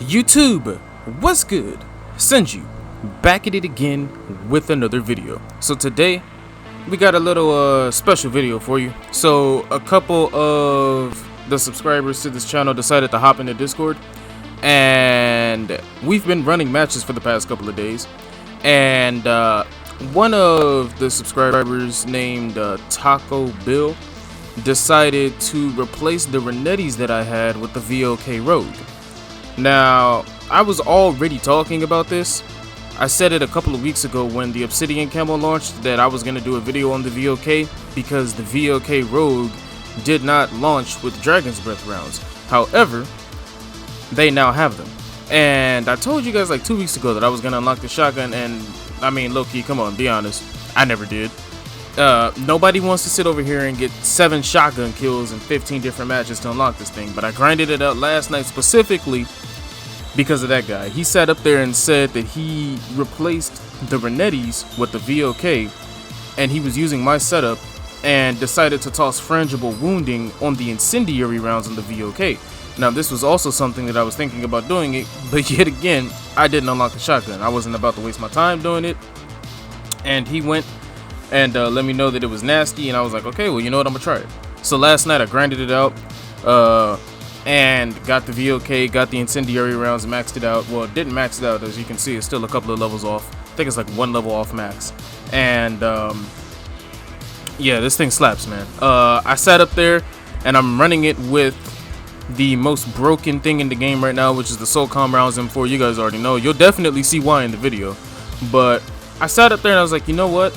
YouTube, what's good? Senju, back at it again with another video. So today, we got a little special video for you. So a couple of the subscribers to this channel decided to hop into Discord, and we've been running matches for the past couple of days. And one of the subscribers named Taco Bill decided to replace the Renettis that I had with the VLK Rogue. Now, I was already talking about this. I said it a couple of weeks ago when the Obsidian Camo launched that I was going to do a video on the VLK because the VLK Rogue did not launch with Dragon's Breath rounds. However, they now have them. And I told you guys like 2 weeks ago that I was going to unlock the shotgun, and I mean, low-key, come on, be honest, I never did. Nobody wants to sit over here and get 7 shotgun kills in 15 different matches to unlock this thing, but I grinded it out last night specifically because of that guy. He sat up there and said that he replaced the Renettis with the VLK, and he was using my setup and decided to toss frangible wounding on the incendiary rounds on the VLK. Now, this was also something that I was thinking about doing it, but yet again, I didn't unlock the shotgun. I wasn't about to waste my time doing it, and he went and let me know that it was nasty, and I was like, okay, well, you know what, I'm gonna try it. So last night I grinded it out and got the VLK, got the incendiary rounds, maxed it out. Well, it didn't max it out, as you can see. It's still a couple of levels off. I think it's like 1 level off max. And yeah, this thing slaps, man. I sat up there and I'm running it with the most broken thing in the game right now, which is the SOCOM rounds M4. You guys already know. You'll definitely see why in the video. But I sat up there and I was like, you know what?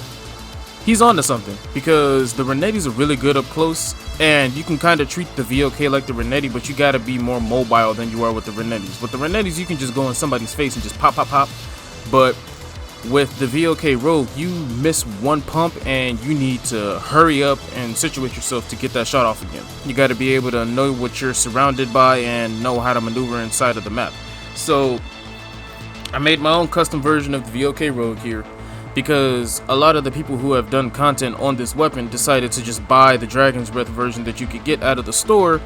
He's on to something, because the Renettis are really good up close, and you can kind of treat the VLK like the Renetti, but you gotta be more mobile than you are with the Renettis. With the Renettis, you can just go in somebody's face and just pop, pop, pop. But with the VLK Rogue, you miss one pump and you need to hurry up and situate yourself to get that shot off again. You gotta be able to know what you're surrounded by and know how to maneuver inside of the map. So I made my own custom version of the VLK Rogue here, because a lot of the people who have done content on this weapon decided to just buy the Dragon's Breath version that you could get out of the store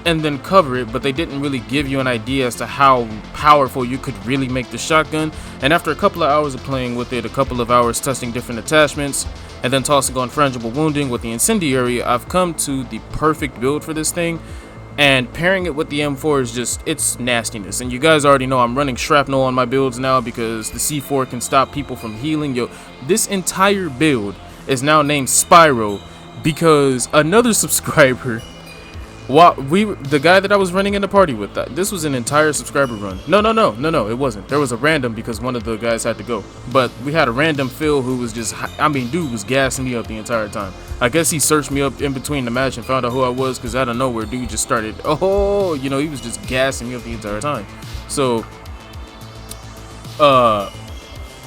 and then cover it, but they didn't really give you an idea as to how powerful you could really make the shotgun. And after a couple of hours of playing with it, a couple of hours testing different attachments, and then tossing on frangible wounding with the incendiary, I've come to the perfect build for this thing. And pairing it with the M4 is just, it's nastiness. And you guys already know I'm running shrapnel on my builds now because the C4 can stop people from healing. Yo, this entire build is now named Spyro because another subscriber, the guy that I was running in the party with, this was an entire subscriber run. No, it wasn't. There was a random because one of the guys had to go. But we had a random Phil who was just, I mean, dude was gassing me up the entire time. I guess he searched me up in between the match and found out who I was, because out of nowhere, dude just started, oh, you know, he was just gassing me up the entire time. So,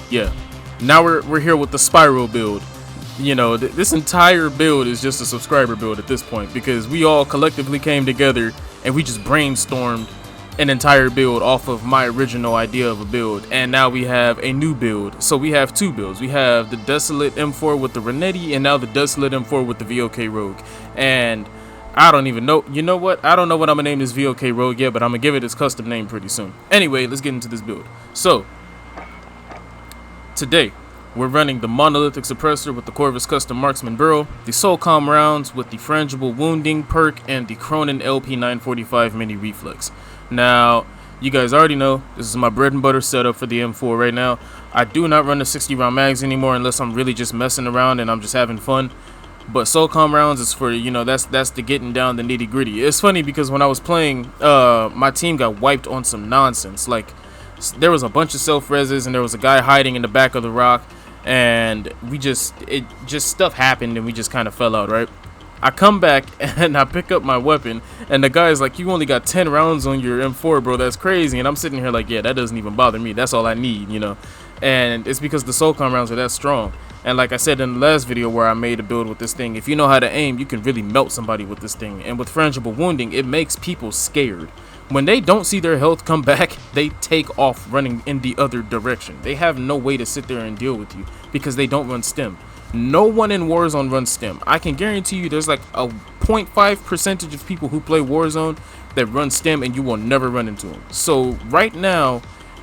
yeah. Now we're here with the Spyro build. You know, this entire build is just a subscriber build at this point, because we all collectively came together and we just brainstormed an entire build off of my original idea of a build, and now we have a new build. So we have 2 builds. We have the Desolate M4 with the Renetti, and now the Desolate M4 with the VLK Rogue. And I don't even know, you know what, I don't know what I'm gonna name this VLK Rogue yet, but I'm gonna give it its custom name pretty soon. Anyway, let's get into this build. So today we're running the Monolithic Suppressor with the Corvus Custom Marksman Burrow, the SOCOM rounds with the Frangible Wounding perk, and the Cronin LP945 Mini Reflex. Now, you guys already know, this is my bread and butter setup for the M4 right now. I do not run the 60 round mags anymore unless I'm really just messing around and I'm just having fun. But SOCOM rounds is for, you know, that's the getting down the nitty gritty. It's funny because when I was playing, my team got wiped on some nonsense. Like, there was a bunch of self-reses and there was a guy hiding in the back of the rock. And stuff happened and we just kind of fell out, right? I come back and I pick up my weapon and the guy's like, you only got 10 rounds on your M4, bro, that's crazy. And I'm sitting here like, yeah, that doesn't even bother me, that's all I need, you know. And it's because the SOCOM rounds are that strong. And like I said in the last video where I made a build with this thing, if you know how to aim, you can really melt somebody with this thing. And with frangible wounding, it makes people scared. When they don't see their health come back, they take off running in the other direction. They have no way to sit there and deal with you because they don't run stem. No one in Warzone runs stem. I can guarantee you there's like a 0.5% of people who play Warzone that run stim, and you will never run into them. So right now,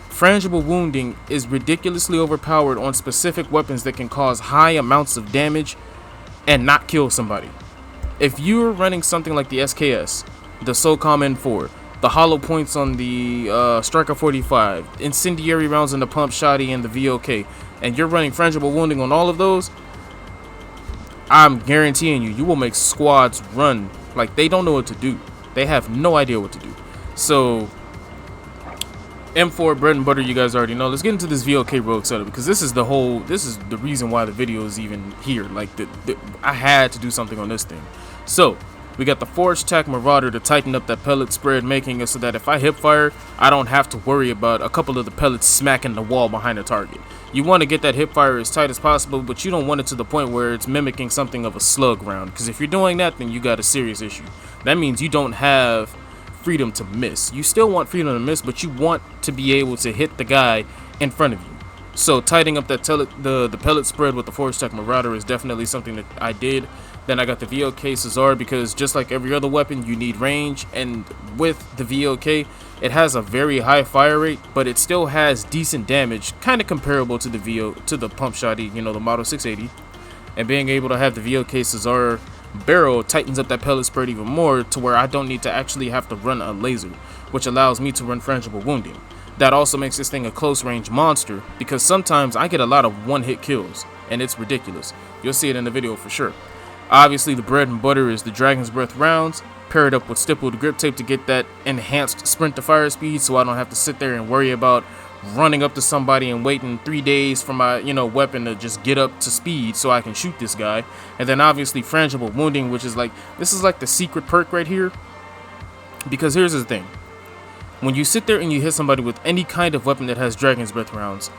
frangible wounding is ridiculously overpowered on specific weapons that can cause high amounts of damage and not kill somebody. If you're running something like the SKS, the SOCOM N4, the hollow points on the Striker 45, incendiary rounds in the pump shotty and the VLK, and you're running frangible wounding on all of those, I'm guaranteeing you will make squads run like they don't know what to do. They have no idea what to do. So M4 bread and butter, you guys already know. Let's get into this VLK Rogue setup, because this is the reason why the video is even here. Like I had to do something on this thing. So we got the Forged Tack Marauder to tighten up that pellet spread, making it so that if I hip fire, I don't have to worry about a couple of the pellets smacking the wall behind the target. You want to get that hip fire as tight as possible, but you don't want it to the point where it's mimicking something of a slug round, because if you're doing that, then you got a serious issue. That means you don't have freedom to miss. You still want freedom to miss, but you want to be able to hit the guy in front of you. So tightening up that the pellet spread with the Forged Tack Marauder is definitely something that I did. Then I got the VLK Cesar, because just like every other weapon, you need range, and with the VLK, it has a very high fire rate, but it still has decent damage, kind of comparable to the pump shotty, you know, the Model 680. And being able to have the VLK Cesar barrel tightens up that pellet spread even more, to where I don't need to actually have to run a laser, which allows me to run frangible wounding. That also makes this thing a close range monster, because sometimes I get a lot of one-hit kills, and it's ridiculous. You'll see it in the video for sure. Obviously, the bread and butter is the Dragon's Breath rounds, paired up with stippled grip tape to get that enhanced sprint to fire speed, so I don't have to sit there and worry about running up to somebody and waiting 3 days for my, weapon to just get up to speed so I can shoot this guy. And then obviously frangible wounding, which is like, this is like the secret perk right here. Because here's the thing. When you sit there and you hit somebody with any kind of weapon that has Dragon's Breath rounds,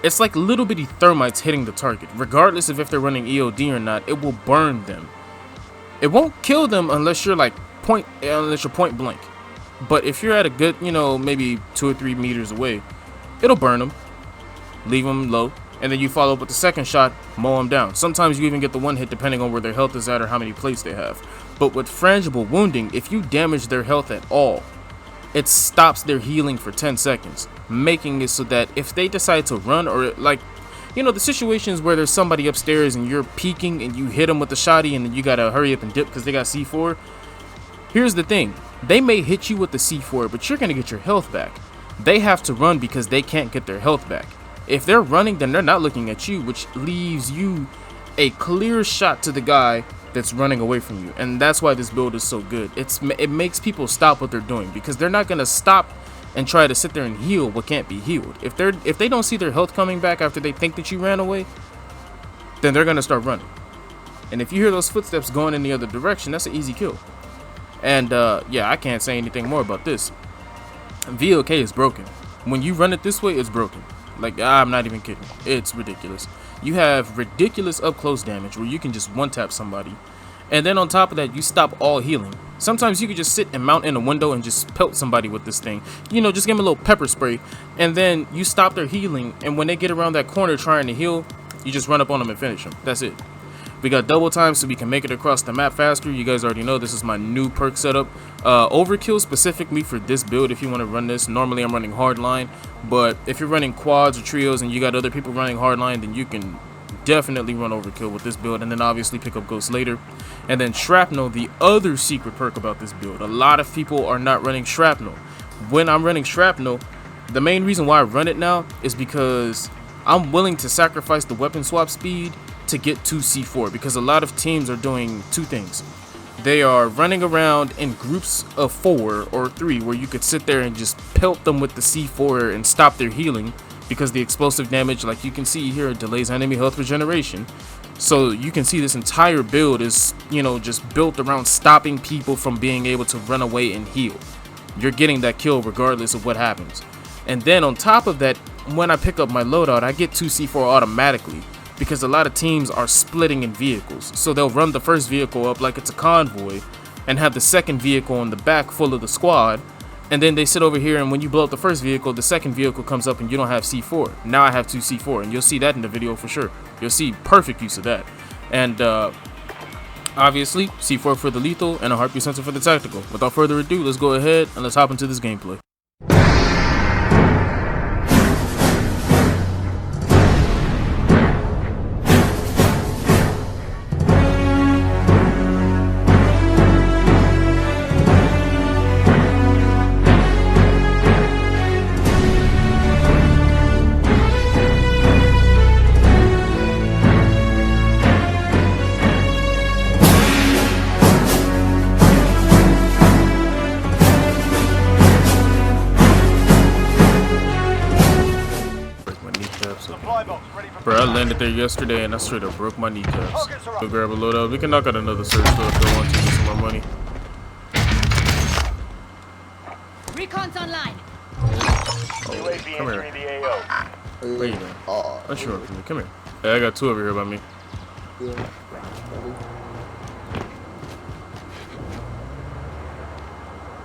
it's like little bitty thermites hitting the target. Regardless of if they're running EOD or not, it will burn them. It won't kill them unless you're point blank. But if you're at a good, maybe 2 or 3 meters away, it'll burn them, leave them low, and then you follow up with the second shot, mow them down. Sometimes you even get the one hit depending on where their health is at or how many plates they have. But with frangible wounding, if you damage their health at all, it stops their healing for 10 seconds, making it so that if they decide to run, or the situations where there's somebody upstairs and you're peeking and you hit them with the shotty and then you gotta hurry up and dip because they got C4. Here's the thing, they may hit you with the C4, but you're gonna get your health back. They have to run because they can't get their health back. If they're running, then they're not looking at you, which leaves you a clear shot to the guy that's running away from you. And that's why this build is so good. It makes people stop what they're doing, because they're not gonna stop and try to sit there and heal what can't be healed. If they don't see their health coming back after they think that you ran away, then they're gonna start running. And if you hear those footsteps going in the other direction, that's an easy kill. And yeah, I can't say anything more about this. VLK is broken. When you run it this way, it's broken. Like, I'm not even kidding. It's ridiculous. You have ridiculous up close damage where you can just one tap somebody, and then on top of that, you stop all healing. Sometimes you could just sit and mount in a window and just pelt somebody with this thing. Just give them a little pepper spray, and then you stop their healing, and when they get around that corner trying to heal, you just run up on them and finish them. That's it. We got double time, so we can make it across the map faster. You guys already know this is my new perk setup. Overkill specifically for this build if you want to run this. Normally I'm running hardline, but if you're running quads or trios and you got other people running hardline, then you can definitely run overkill with this build, and then obviously pick up ghosts later. And then shrapnel, the other secret perk about this build. A lot of people are not running shrapnel. When I'm running shrapnel, the main reason why I run it now is because I'm willing to sacrifice the weapon swap speed to get to C4, because a lot of teams are doing two things. They are running around in groups of 4 or 3 where you could sit there and just pelt them with the C4 and stop their healing, because the explosive damage, like you can see here, delays enemy health regeneration. So you can see this entire build is, just built around stopping people from being able to run away and heal. You're getting that kill regardless of what happens. And then on top of that, when I pick up my loadout, I get 2 C4 automatically, because a lot of teams are splitting in vehicles. So they'll run the first vehicle up like it's a convoy and have the second vehicle in the back full of the squad, and then they sit over here, and when you blow up the first vehicle, the second vehicle comes up and you don't have C4. Now I have 2 C4, and you'll see that in the video for sure. You'll see perfect use of that. And Obviously, C4 for the lethal and a heartbeat sensor for the tactical. Without further ado, let's go ahead and let's hop into this gameplay. Bro, I landed there yesterday and I straight up broke my kneecaps. Go grab a loadout. We can knock out another search though if they want to get some more money. Recon's online. Oh, come here. Where you going? Not sure from me. Come here. Hey, I got two over here by me.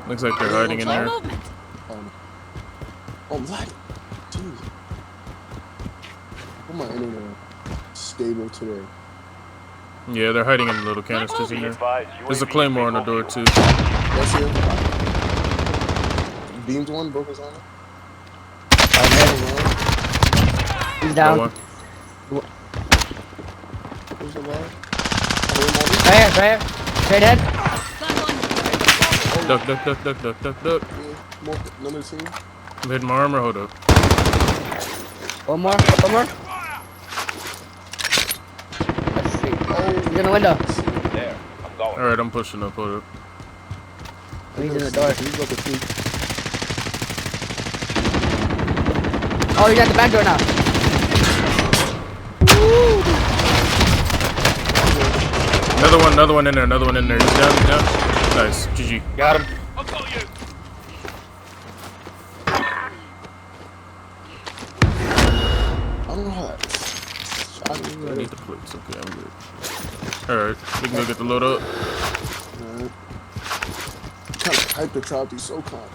Looks like they're hiding in there. Oh, Vlad. Jeez. How my internet stable today? Yeah, they're hiding in the little canisters in there. There's a claymore on the door too. That's it. Beamed one, broke his arm. He's down. One. Where's the line? Right here. Straight ahead. Duck. Yeah, another team. I'm hitting my armor. Hold up. One more. Let's see. Oh, he's in the window. There, I'm going. Alright, I'm pushing up. Hold up. Oh, he's in the door. He's like a peek. Oh, he's at the back door now. Another one in there. He's down. Nice. GG. Got him. I've got you. I don't know how that. I need the plates. Okay, I'm good. Alright, we can go get the load up. Alright. Kind of hype the crowd be so calm.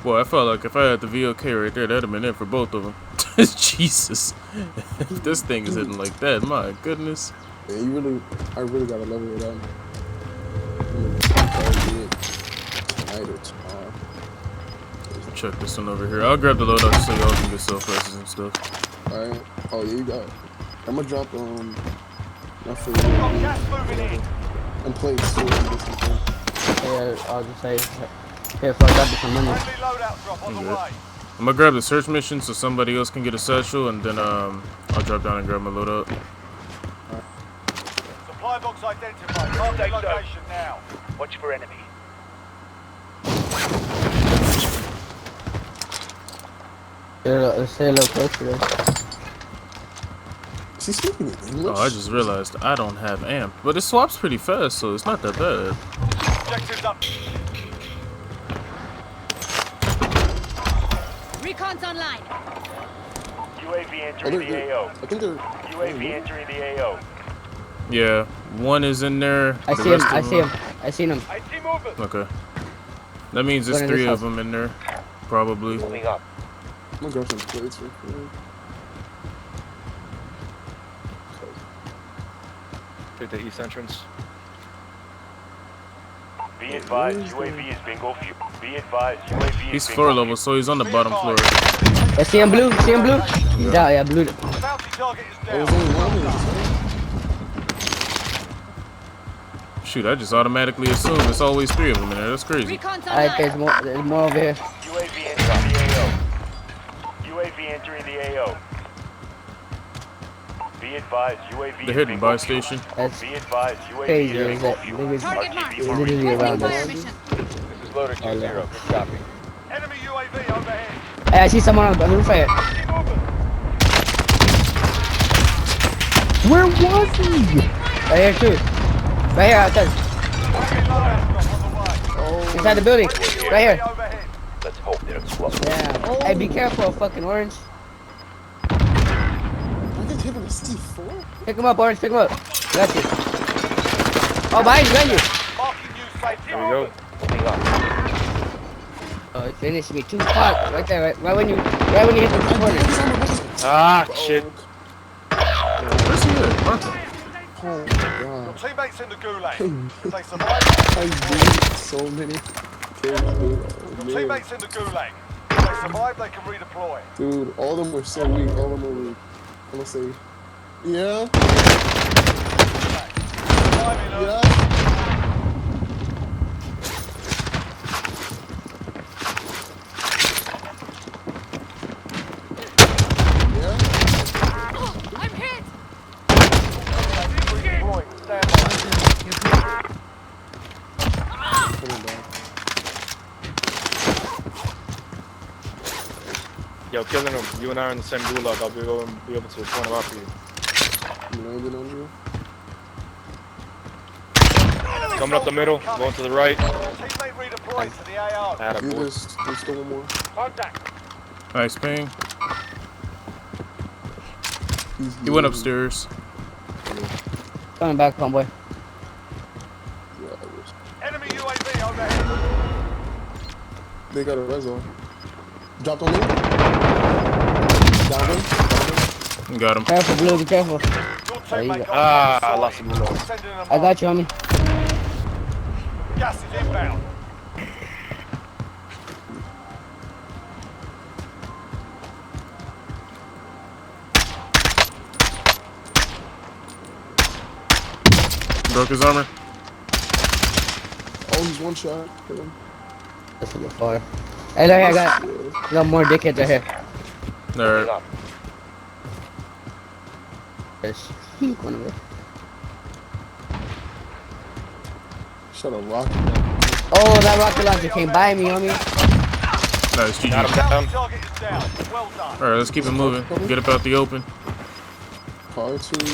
Well, I felt like if I had the VLK right there, that'd have been it for both of them. Jesus. If this thing is hitting like that, my goodness. Yeah, I really gotta level it up. Tonight or tomorrow. Check this one over here. I'll grab the load up so y'all can get self-reses and stuff. Alright. Oh, yeah, you got it. I'm gonna drop, my food. And plates too. Yeah, I'll just say, here, if I got this some money. I'm gonna grab the search mission so somebody else can get a satchel, and then I'll drop down and grab my load up. Supply box identified. Target location now. Watch for enemy. Yeah, let's stay a little closer there. Is he speaking in English? Oh, I just realized I don't have amp, but it swaps pretty fast, so it's not that bad. Objectives up. Recon's online. UAV entering the AO. I think they're... UAV entering the AO. Yeah, one is in there. I see him. I seen him. I see movement. Okay. That means there's three of them in there, probably. Moving up. I'm gonna grab some plates real quick. Take the east entrance. Be advised, UAV is bingo fuel. Be advised, UAV is He's bingo floor level, so he's on the bottom floor. I see him blue. He's down. Yeah, blue. Bounty target is There was down. only one of Shoot, I just automatically assume it's always three of them in there. That's crazy. Recon's Alright, online. there's more over here. UAV entering the AO. UAV entering the AO. Be advised, UAV They're is hitting bingo buy fuel. station. That's Be advised, UAV crazy. is Is bingo that fuel. niggas Target marked. RTB for literally resupply. around Fire us? mission. This is loader 2-0. Good copy. Enemy UAV overhead. Hey, I see someone on the roof right here. I see movement. Where was he? Right here too. Right here outside. Target loadout drop on the way. Inside the building. Right here. Overhead. Let's hope they're close. Yeah. Hey, be careful, fucking orange. I think him in a C4? Pick him up, orange. Pick him up. Got you. Oh, behind you. Marking new safe Here we zone. go. Moving up. Oh, it finished me. 2 spots. Right there. Right when you hit the corner. Ah, shit. Where's he at? Mark him. Oh my Your god. teammates in the gulag. If they survive, I did so many kills, dude. Oh, your man. teammates in the gulag. If they survive, they can redeploy. Dude, all of them were so weak. All of them were weak. I'm gonna say, yeah, Surviving them. yeah. Yeah. I'm hit! Redeploying. Stand by. Coming back. Yo, killing him. You and I are in the same gulag. I'll be able to point him out for you. You landed on you. Coming up the middle, going to the right. Teammate redeployed to the AR. You Attaboy. there's still one more. Contact. Nice ping. He's He went upstairs. Coming back, homeboy. Yeah, I wish. Enemy UAV overhead. They got a rezo. Dropped on me. Down him. Got him. Careful, Blue, be careful. Your you teammate go. got I lost him. Sending them I got you, homie. Gas is inbound. Broke his armor. Oh, he's one shot. Hit him. That's a good fire. Hey, look here, I got more dickheads right here. Alright. There's one of it. Shot a rocket. Oh, that rocket launcher came by me, homie. Nice, GG. Got him down. Target is down. Well done. Alright, let's keep it moving. Get up out the open. Car two.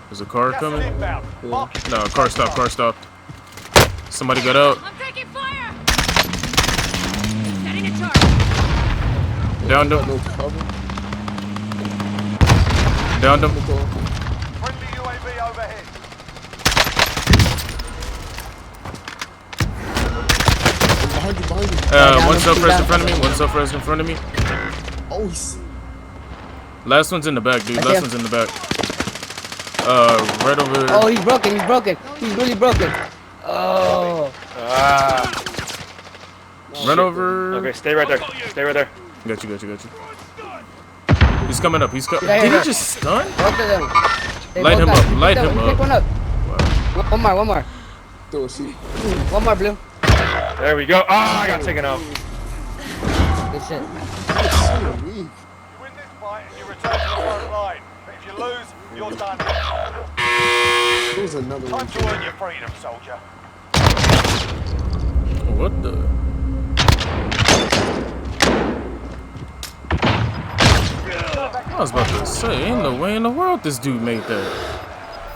There's a car Gas is coming. inbound. Yeah. Mark it. No, car stopped, car stopped. Somebody got out. I'm taking fire! Setting a charge. Downed No him. cover. Downed him. Friendly UAV overhead. Behind you, behind you. One self-res in front of me. One self-res in front of me. Oh, he's. Last one's in the back, dude. I see Last him. one's in the back. Right over. Oh, he's broken, he's broken. He's really broken. Oh. Ah. Run over. Okay, stay right there. Stay right there. Got you, got you, got you. He's coming up. He's coming. Yeah, Did yeah. he just stun? Both of them. They Light both him died. up, light Pick him Pick up. one up. One more, one more. Throw a seat. One more, Blue. There we go. Ah, I got taken out. Good shit. So weak. You win this fight and you return to the front line. But if you lose, you're done. There was another one. Time to earn your freedom, soldier. What the? I was about to say, ain't no way in the world this dude made that.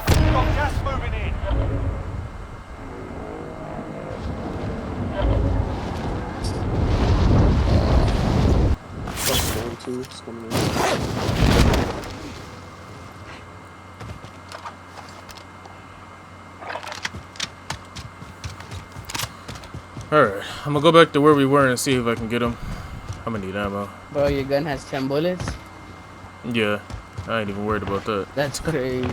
Got gas moving in. Down two. It's coming in. Alright, I'm gonna go back to where we were and see if I can get him. I'm gonna need ammo. Bro, your gun has 10 bullets? Yeah, I ain't even worried about that. That's crazy.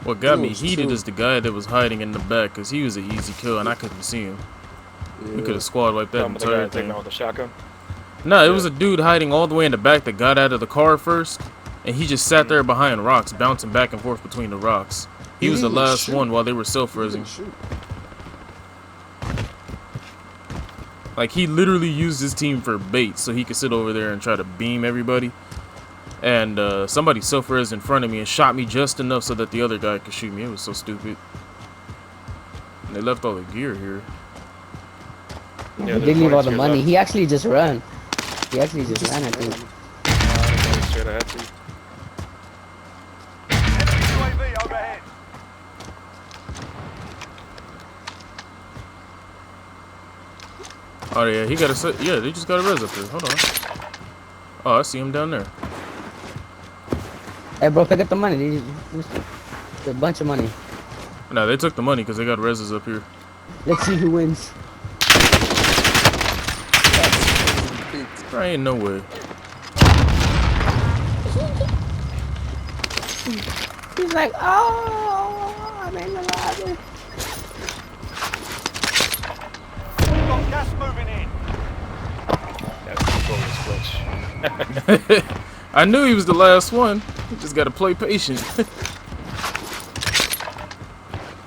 What got me It was heated two. is the guy that was hiding in the back, because he was an easy kill and I couldn't see him. We could have squad wiped that Some of the entire guy taking thing. out with the shotgun. No, it was a dude hiding all the way in the back that got out of the car first, and he just sat there behind rocks, bouncing back and forth between the rocks. He He was the didn't even last shoot. one while they were He self-resing. didn't shoot. Like, he literally used his team for bait so he could sit over there and try to beam everybody. And somebody self-res in front of me and shot me just enough so that the other guy could shoot me. It was so stupid. And they left all the gear here. Yeah, He there's didn't leave all the 22 money. left. He actually just ran. He actually just ran, I think. Going straight ahead to you. Enemy UAV overhead. Oh, yeah, he got a set. Yeah, they just got a res up there. Hold on. Oh, I see him down there. Hey, bro, pick up the money. It's a bunch of money. No, they took the money because they got reses up here. Let's see who wins. There ain't no way. He's like, oh, I'm in the lobby. We've got gas moving in. That's the glitch. I knew he was the last one. You just gotta play patient.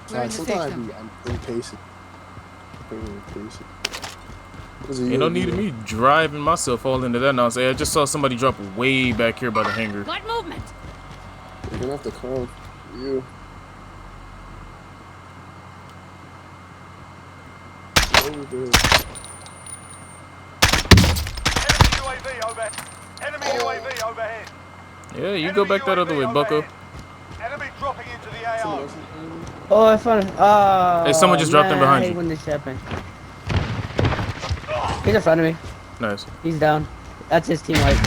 Sometimes I'm impatient. Ain't no need of me driving myself all into that nonsense. Hey, I just saw somebody drop way back here by the hangar. Light movement. You're gonna have to come. You. Enemy UAV overhead. Enemy UAV overhead. Yeah, you go back that other way, bucko. Enemy dropping into the AO. Oh, I found it. Oh, Hey, someone just dropped in behind I hate you. when this happens. He's in front of me. Nice. He's down. That's his teammate.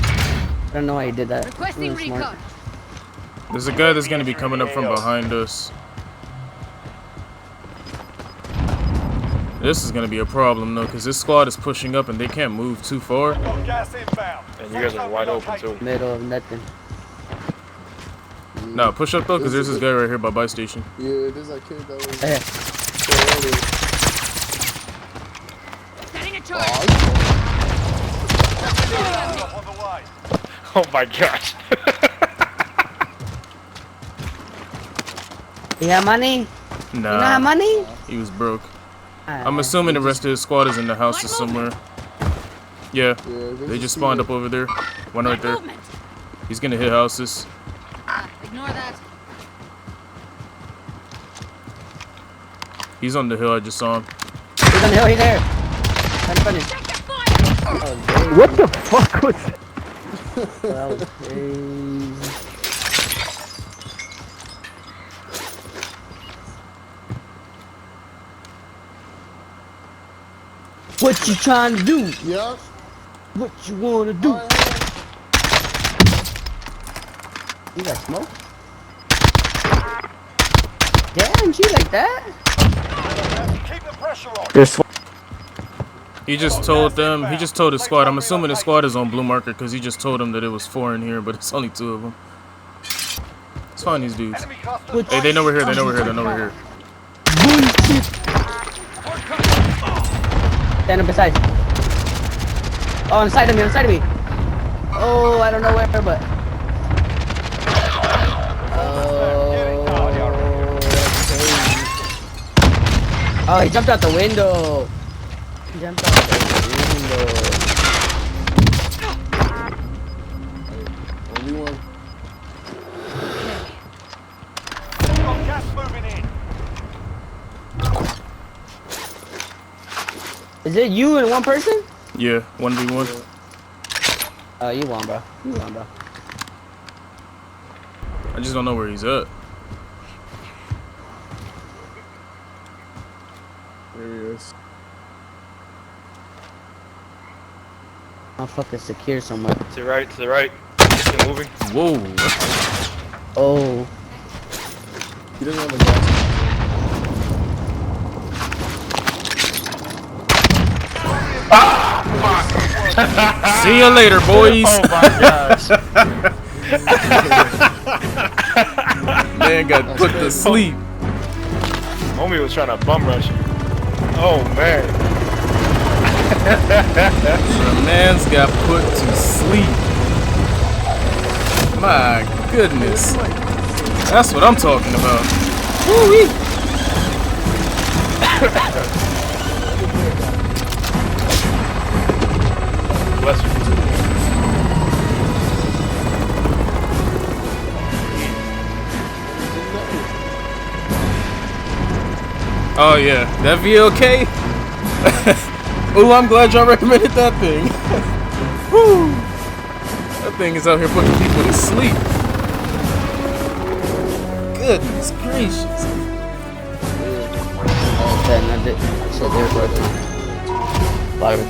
I don't know why he did that. Requesting Really smart. recon. There's a guy that's gonna be coming up from behind us. This is gonna be a problem though, because this squad is pushing up and they can't move too far. Got gas inbound. And you guys are wide open too. Middle of nothing. No, push up though, because there's this guy right here by buy station. Yeah, there's that kid that was. Hey, Setting a charge. On the way. Oh my gosh. you have money? You don't have Nah, money? he was broke. I'm assuming the rest of his squad is in the houses somewhere. Yeah, they just spawned up over there. One right Light there. movement. He's gonna hit houses. Ignore that. He's on the hill, I just saw him. He's on the hill, he's there. Trying to find him. Check your fire. Oh, What the fuck was that? that was crazy. What you trying to do? Yeah. What you wanna do? You got smoke? Damn, she like that? Keep the pressure on. This one. He just told them, he just told his squad. I'm assuming the squad is on blue marker because he just told them that it was 4 in here, but it's only 2 of them. Let's find these dudes. Enemy cluster. Hey, they know we're here, they know we're here, they know we're here. Bullshit. Stand up beside. Oh, on the side of me, on the side of me. Oh, I don't know where, but. Oh, he jumped out the window. He jumped out the window. Only one. Got gas moving in. Is it you and one person? Yeah, 1v1. You won, bro. You won, bro. I just don't know where he's at. There he is. I'm fucking secure somewhere. To the right, to the right. Still moving. Whoa. Oh. He doesn't have a gas. See you later, boys. Oh my gosh. Man got put to sleep. Homie was trying to bum rush you. Oh man. The man's got put to sleep. My goodness. That's what I'm talking about. Woo-wee. Bless you. Oh yeah, that VLK. Ooh, I'm glad y'all recommended that thing. Woo. That thing is out here putting people to sleep. Goodness gracious. Oh, I did. So there, bro. Bottom.